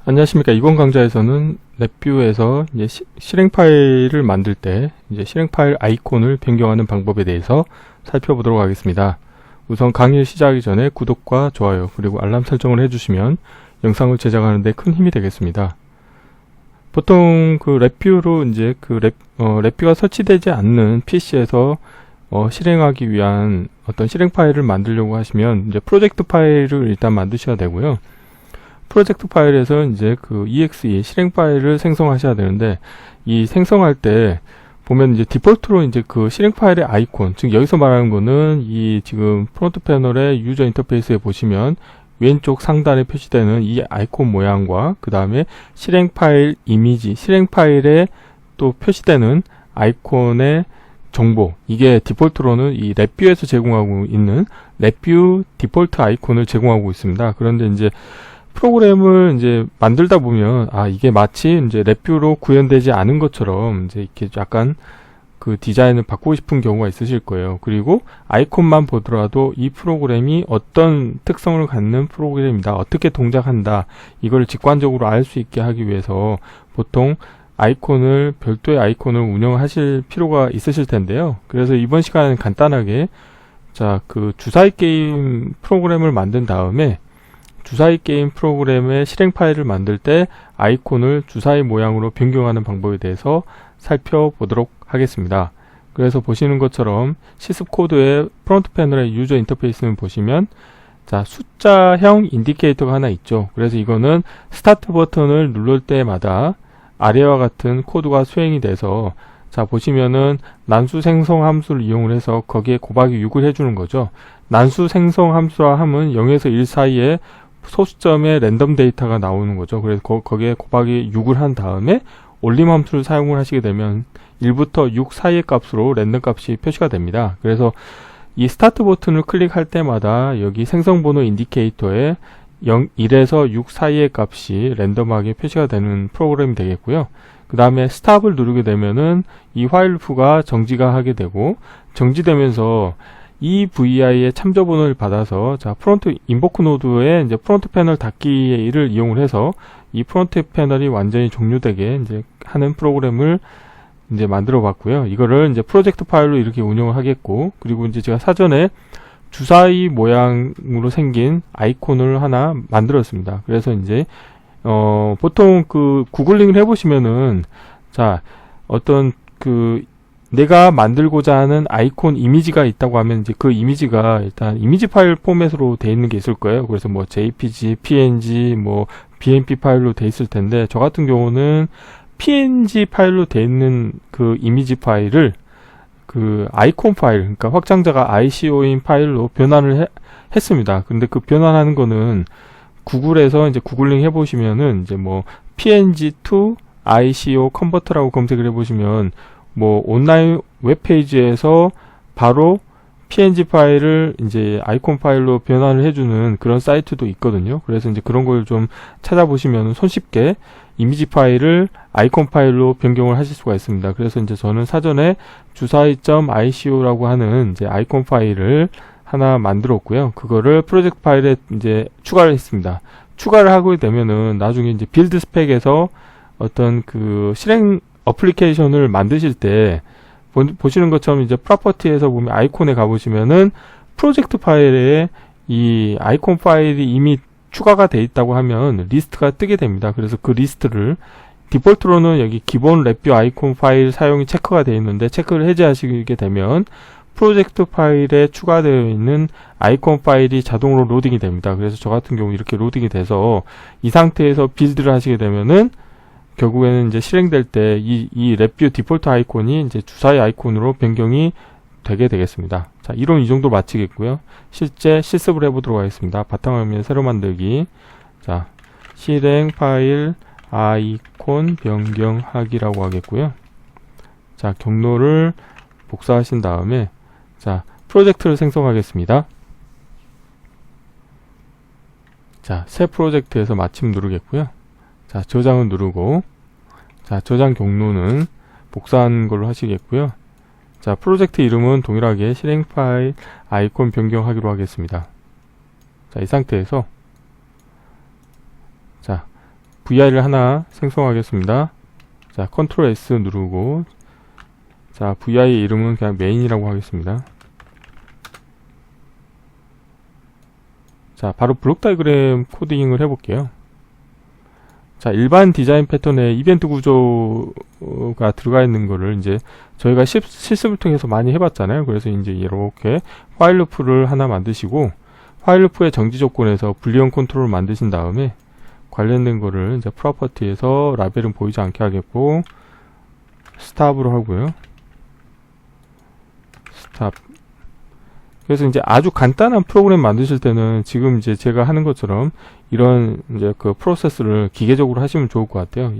안녕하십니까. 이번 강좌에서는 랩뷰에서 이제 실행 파일을 만들 때 이제 실행 파일 아이콘을 변경하는 방법에 대해서 살펴보도록 하겠습니다. 우선 강의를 시작하기 전에 구독과 좋아요 그리고 알람 설정을 해주시면 영상을 제작하는 데 큰 힘이 되겠습니다. 보통 그 랩뷰로 이제 랩뷰가 설치되지 않는 PC에서 실행하기 위한 어떤 실행 파일을 만들려고 하시면 이제 프로젝트 파일을 일단 만드셔야 되고요. 프로젝트 파일에서 이제 그 exe 실행 파일을 생성하셔야 되는데, 이 생성할 때 보면 이제 디폴트로 이제 그 실행 파일의 아이콘, 즉 여기서 말하는 거는 이 지금 프론트 패널의 유저 인터페이스에 보시면 왼쪽 상단에 표시되는 이 아이콘 모양과 그 다음에 실행 파일 이미지, 실행 파일에 또 표시되는 아이콘의 정보, 이게 디폴트로는 이 랩뷰에서 제공하고 있는 랩뷰 디폴트 아이콘을 제공하고 있습니다. 그런데 이제 프로그램을 이제 만들다 보면 이게 마치 이제 랩뷰로 구현되지 않은 것처럼 이제 이렇게 약간 그 디자인을 바꾸고 싶은 경우가 있으실 거예요. 그리고 아이콘만 보더라도 이 프로그램이 어떤 특성을 갖는 프로그램이다, 어떻게 동작한다, 이걸 직관적으로 알 수 있게 하기 위해서 보통 아이콘을, 별도의 아이콘을 운영하실 필요가 있으실 텐데요. 그래서 이번 시간에는 간단하게 그 주사위 게임 프로그램을 만든 다음에 주사위 게임 프로그램의 실행 파일을 만들 때 아이콘을 주사위 모양으로 변경하는 방법에 대해서 살펴보도록 하겠습니다. 그래서 보시는 것처럼 시습 코드의 프론트 패널의 유저 인터페이스는 보시면 숫자형 인디케이터가 하나 있죠. 그래서 이거는 스타트 버튼을 누를 때마다 아래와 같은 코드가 수행이 돼서 보시면은 난수 생성 함수를 이용을 해서 거기에 곱하기 6을 해주는 거죠. 난수 생성 함수라 함은 0에서 1 사이에 소수점의 랜덤 데이터가 나오는 거죠. 그래서 거기에 곱하기 6을 한 다음에 올림 함수를 사용을 하시게 되면 1부터 6 사이의 값으로 랜덤 값이 표시가 됩니다. 그래서 이 스타트 버튼을 클릭할 때마다 여기 생성번호 인디케이터에 1에서 6 사이의 값이 랜덤하게 표시가 되는 프로그램이 되겠고요. 그 다음에 스탑을 누르게 되면은 이 while loop가 정지가 하게 되고, 정지되면서 이 VI의 참조 번호를 받아서 프론트 인보크 노드의 이제 프론트 패널 닫기를 이용을 해서 이 프론트 패널이 완전히 종료되게 이제 하는 프로그램을 이제 만들어 봤고요. 이거를 이제 프로젝트 파일로 이렇게 운영을 하겠고, 그리고 이제 제가 사전에 주사위 모양으로 생긴 아이콘을 하나 만들었습니다. 그래서 이제 보통 그 구글링을 해보시면은 어떤 내가 만들고자 하는 아이콘 이미지가 있다고 하면 이제 그 이미지가 일단 이미지 파일 포맷으로 돼 있는 게 있을 거예요. 그래서 뭐 JPG, PNG, 뭐 BMP 파일로 돼 있을 텐데, 저 같은 경우는 PNG 파일로 돼 있는 그 이미지 파일을 그 아이콘 파일, 그러니까 확장자가 ICO인 파일로 변환을 했습니다. 근데 그 변환하는 거는 구글에서 이제 구글링 해보시면은 이제 뭐 PNG to ICO 컨버터라고 검색을 해보시면 뭐 온라인 웹페이지에서 바로 PNG 파일을 이제 아이콘 파일로 변환을 해주는 그런 사이트도 있거든요. 그래서 이제 그런 걸 좀 찾아보시면 손쉽게 이미지 파일을 아이콘 파일로 변경을 하실 수가 있습니다. 그래서 이제 저는 사전에 주사위.ico라고 하는 이제 아이콘 파일을 하나 만들었고요. 그거를 프로젝트 파일에 이제 추가를 했습니다. 추가를 하게 되면은 나중에 이제 빌드 스펙에서 어떤 그 실행 어플리케이션을 만드실 때 보시는 것처럼 이제 프로퍼티에서 보면 아이콘에 가보시면은 프로젝트 파일에 이 아이콘 파일이 이미 추가가 돼 있다고 하면 리스트가 뜨게 됩니다. 그래서 그 리스트를 디폴트로는 여기 기본 랩뷰 아이콘 파일 사용이 체크가 되어 있는데, 체크를 해제하시게 되면 프로젝트 파일에 추가되어 있는 아이콘 파일이 자동으로 로딩이 됩니다. 그래서 저 같은 경우 이렇게 로딩이 돼서 이 상태에서 빌드를 하시게 되면은 결국에는 이제 실행될 때 이 랩뷰 디폴트 아이콘이 이제 주사위 아이콘으로 변경이 되게 되겠습니다. 이론 이 정도 마치겠고요. 실제 실습을 해보도록 하겠습니다. 바탕화면 새로 만들기. 실행 파일 아이콘 변경하기라고 하겠고요. 경로를 복사하신 다음에 프로젝트를 생성하겠습니다. 새 프로젝트에서 마침 누르겠고요. 저장을 누르고, 저장 경로는 복사한 걸로 하시겠고요. 프로젝트 이름은 동일하게 실행 파일 아이콘 변경하기로 하겠습니다. 이 상태에서 VI를 하나 생성하겠습니다. 자, 컨트롤 S 누르고, 자, VI의 이름은 그냥 메인이라고 하겠습니다. 자, 바로 블록 다이그램 코딩을 해볼게요. 자, 일반 디자인 패턴에 이벤트 구조가 들어가 있는 거를 이제 저희가 실습을 통해서 많이 해봤잖아요. 그래서 이제 이렇게 화일 루프를 하나 만드시고, 화일 루프의 정지 조건에서 불리언 컨트롤을 만드신 다음에 관련된 거를 이제 프로퍼티에서 라벨은 보이지 않게 하겠고, 스탑으로 하고요. 스탑. 그래서 이제 아주 간단한 프로그램 만드실 때는 지금 이제 제가 하는 것처럼 이런 이제 그 프로세스를 기계적으로 하시면 좋을 것 같아요.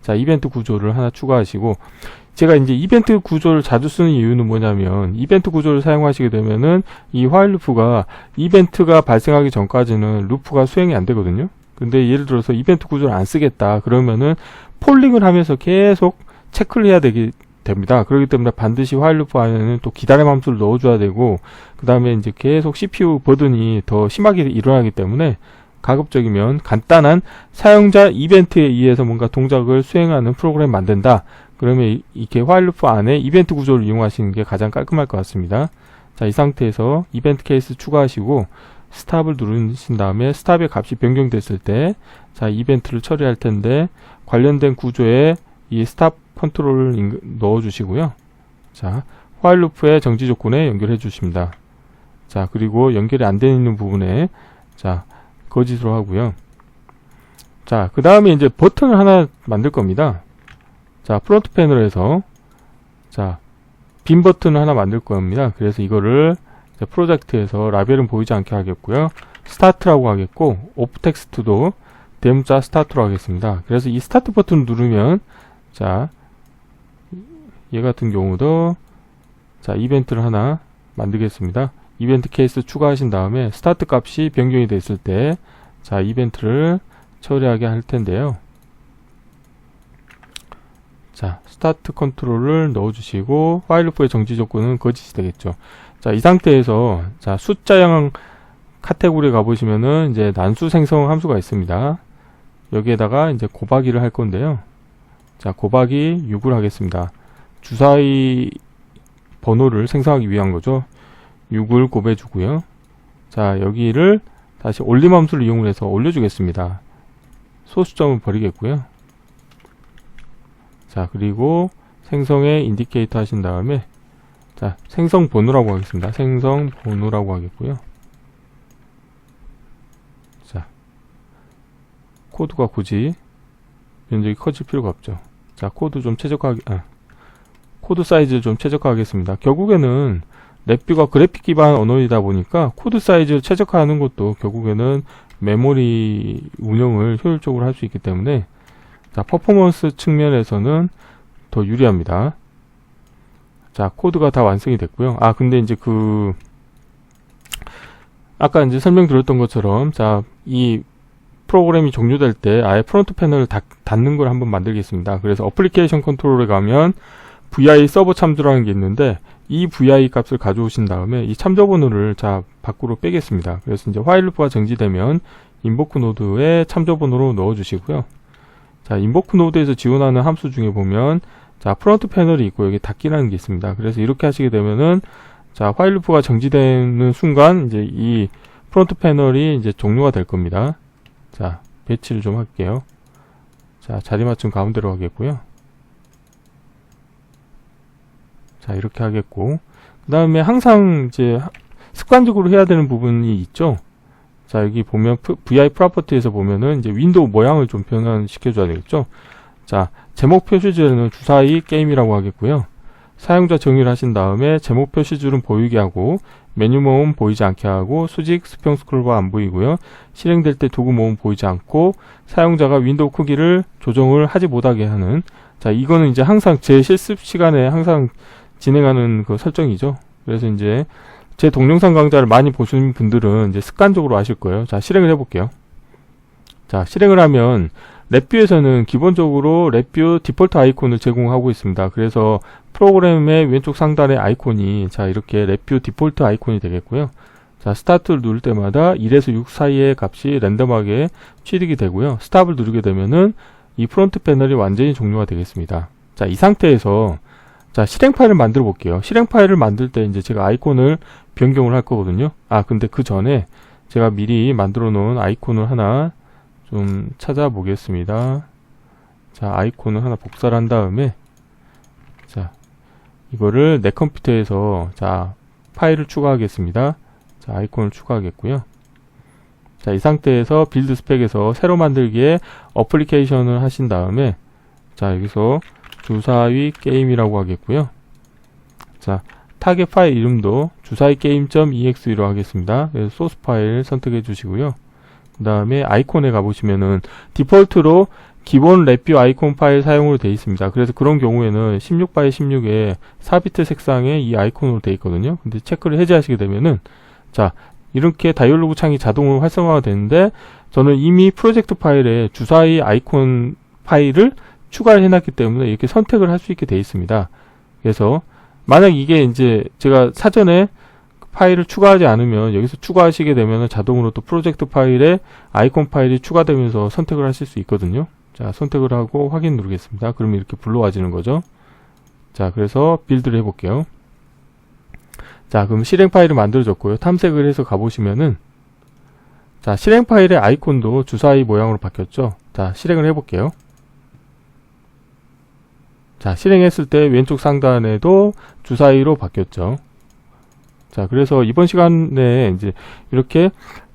자, 이벤트 구조를 하나 추가하시고, 제가 이제 이벤트 구조를 자주 쓰는 이유는 뭐냐면, 이벤트 구조를 사용하시게 되면은 이 화일 루프가 이벤트가 발생하기 전까지는 루프가 수행이 안 되거든요. 근데 예를 들어서 이벤트 구조를 안 쓰겠다 그러면은 폴링을 하면서 계속 체크를 해야 됩니다. 그렇기 때문에 반드시 화일 루프 안에는 또 기다림 함수를 넣어줘야 되고, 그 다음에 이제 계속 CPU 버든이 더 심하게 일어나기 때문에 가급적이면 간단한 사용자 이벤트에 의해서 뭔가 동작을 수행하는 프로그램 만든다. 그러면 이렇게 화일 루프 안에 이벤트 구조를 이용하시는 게 가장 깔끔할 것 같습니다. 자, 이 상태에서 이벤트 케이스 추가하시고 스탑을 누르신 다음에 스탑의 값이 변경됐을 때, 자, 이벤트를 처리할 텐데 관련된 구조에 이 스탑 컨트롤을 넣어 주시고요. 자, 화일 루프의 정지 조건에 연결해 주십니다. 자, 그리고 연결이 안 되어 있는 부분에, 자, 거짓으로 하고요. 자, 그 다음에 이제 버튼을 하나 만들 겁니다. 자, 프론트 패널에서, 자, 빈 버튼을 하나 만들 겁니다. 그래서 이거를 프로젝트에서 라벨은 보이지 않게 하겠고요. 스타트라고 하겠고, 오프 텍스트도 대문자 스타트로 하겠습니다. 그래서 이 스타트 버튼 누르면, 자, 얘 같은 경우도, 자, 이벤트를 하나 만들겠습니다. 이벤트 케이스 추가하신 다음에 스타트 값이 변경이 됐을 때, 자, 이벤트를 처리하게 할 텐데요. 자, 스타트 컨트롤을 넣어주시고 화일 루프의 정지 조건은 거짓이 되겠죠. 자, 이 상태에서, 자, 숫자형 카테고리에 가보시면은 이제 난수 생성 함수가 있습니다. 여기에다가 이제 곱하기를 할 건데요. 자, 곱하기 6을 하겠습니다. 주사위 번호를 생성하기 위한 거죠. 6을 곱해 주고요. 자, 여기를 다시 올림 함수를 이용을 해서 올려주겠습니다. 소수점은 버리겠고요. 자, 그리고 생성에 인디케이터 하신 다음에, 자, 생성 번호라고 하겠습니다. 생성 번호라고 하겠고요. 자, 코드가 굳이 면적이 커질 필요가 없죠. 자, 코드 좀 최적화하기, 코드 사이즈를 좀 최적화하겠습니다. 결국에는 랩뷰가 그래픽 기반 언어이다 보니까 코드 사이즈를 최적화하는 것도 결국에는 메모리 운영을 효율적으로 할 수 있기 때문에, 자, 퍼포먼스 측면에서는 더 유리합니다. 자, 코드가 다 완성이 됐고요. 근데 이제 아까 이제 설명드렸던 것처럼, 자, 이 프로그램이 종료될 때 아예 프론트 패널을 닫는 걸 한번 만들겠습니다. 그래서 어플리케이션 컨트롤에 가면 VI 서버 참조라는 게 있는데, 이 VI 값을 가져오신 다음에 이 참조 번호를, 자, 밖으로 빼겠습니다. 그래서 이제 화일 루프가 정지되면 인보크 노드에 참조 번호로 넣어 주시고요. 자, 인보크 노드에서 지원하는 함수 중에 보면, 자, 프론트 패널이 있고 여기 닫기라는 게 있습니다. 그래서 이렇게 하시게 되면은, 자, 화일 루프가 정지되는 순간 이제 이 프론트 패널이 이제 종료가 될 겁니다. 자, 배치를 좀 할게요. 자, 자리 맞춤 가운데로 하겠고요. 자, 이렇게 하겠고, 그 다음에 항상 이제 습관적으로 해야 되는 부분이 있죠. 자, 여기 보면 VI 프로퍼티에서 보면은 이제 윈도우 모양을 좀 변환시켜 줘야 되겠죠. 자, 제목 표시줄에는 주사위 게임이라고 하겠고요. 사용자 정의를 하신 다음에 제목 표시줄은 보이게 하고, 메뉴 모음 보이지 않게 하고, 수직 수평 스크롤바 안 보이고요. 실행될 때 도구 모음 보이지 않고, 사용자가 윈도우 크기를 조정을 하지 못하게 하는, 자, 이거는 이제 항상 제 실습 시간에 항상 진행하는 그 설정이죠. 그래서 이제 제 동영상 강좌를 많이 보시는 분들은 이제 습관적으로 아실 거예요. 자, 실행을 해볼게요. 자, 실행을 하면 랩뷰에서는 기본적으로 랩뷰 디폴트 아이콘을 제공하고 있습니다. 그래서 프로그램의 왼쪽 상단의 아이콘이, 자, 이렇게 랩뷰 디폴트 아이콘이 되겠고요. 자, 스타트를 누를 때마다 1에서 6 사이의 값이 랜덤하게 취득이 되고요. 스탑을 누르게 되면은 이 프론트 패널이 완전히 종료가 되겠습니다. 자, 이 상태에서 자, 실행 파일을 만들어 볼게요. 실행 파일을 만들 때 이제 제가 아이콘을 변경을 할 거거든요. 근데 그 전에 제가 미리 만들어 놓은 아이콘을 하나 좀 찾아보겠습니다. 자, 아이콘을 하나 복사를 한 다음에 자, 이거를 내 컴퓨터에서 자, 파일을 추가하겠습니다. 자, 아이콘을 추가하겠고요. 자, 이 상태에서 빌드 스펙에서 새로 만들기에 어플리케이션을 하신 다음에 자, 여기서 주사위 게임이라고 하겠고요. 자, 타겟 파일 이름도 주사위 게임.exe로 하겠습니다. 그래서 소스 파일 선택해 주시고요. 그 다음에 아이콘에 가보시면은 디폴트로 기본 랩뷰 아이콘 파일 사용으로 되어 있습니다. 그래서 그런 경우에는 16x16에 4비트 색상의 이 아이콘으로 되어 있거든요. 근데 체크를 해제하시게 되면은 자, 이렇게 다이얼로그 창이 자동으로 활성화가 되는데 저는 이미 프로젝트 파일에 주사위 아이콘 파일을 추가를 해놨기 때문에 이렇게 선택을 할 수 있게 되어 있습니다. 그래서 만약 이게 이제 제가 사전에 파일을 추가하지 않으면 여기서 추가하시게 되면 자동으로 또 프로젝트 파일에 아이콘 파일이 추가되면서 선택을 하실 수 있거든요. 자, 선택을 하고 확인 누르겠습니다. 그러면 이렇게 불러와지는 거죠. 자, 그래서 빌드를 해볼게요. 자, 그럼 실행 파일을 만들어졌고요. 탐색을 해서 가보시면은 자, 실행 파일의 아이콘도 주사위 모양으로 바뀌었죠. 자, 실행을 해볼게요. 자, 실행했을 때 왼쪽 상단에도 주사위로 바뀌었죠. 자, 그래서 이번 시간에 이제 이렇게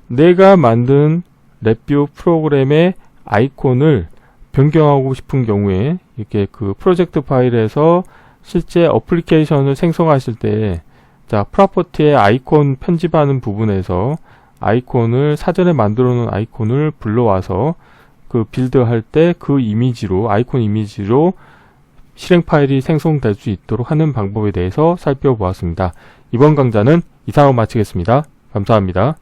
내가 만든 랩뷰 프로그램의 아이콘을 변경하고 싶은 경우에 이렇게 그 프로젝트 파일에서 실제 어플리케이션을 생성하실 때 자, 프로퍼티의 아이콘 편집하는 부분에서 아이콘을 사전에 만들어 놓은 아이콘을 불러와서 그 빌드할 때 그 이미지로 아이콘 이미지로 실행 파일이 생성될 수 있도록 하는 방법에 대해서 살펴보았습니다. 이번 강좌는 이상으로 마치겠습니다. 감사합니다.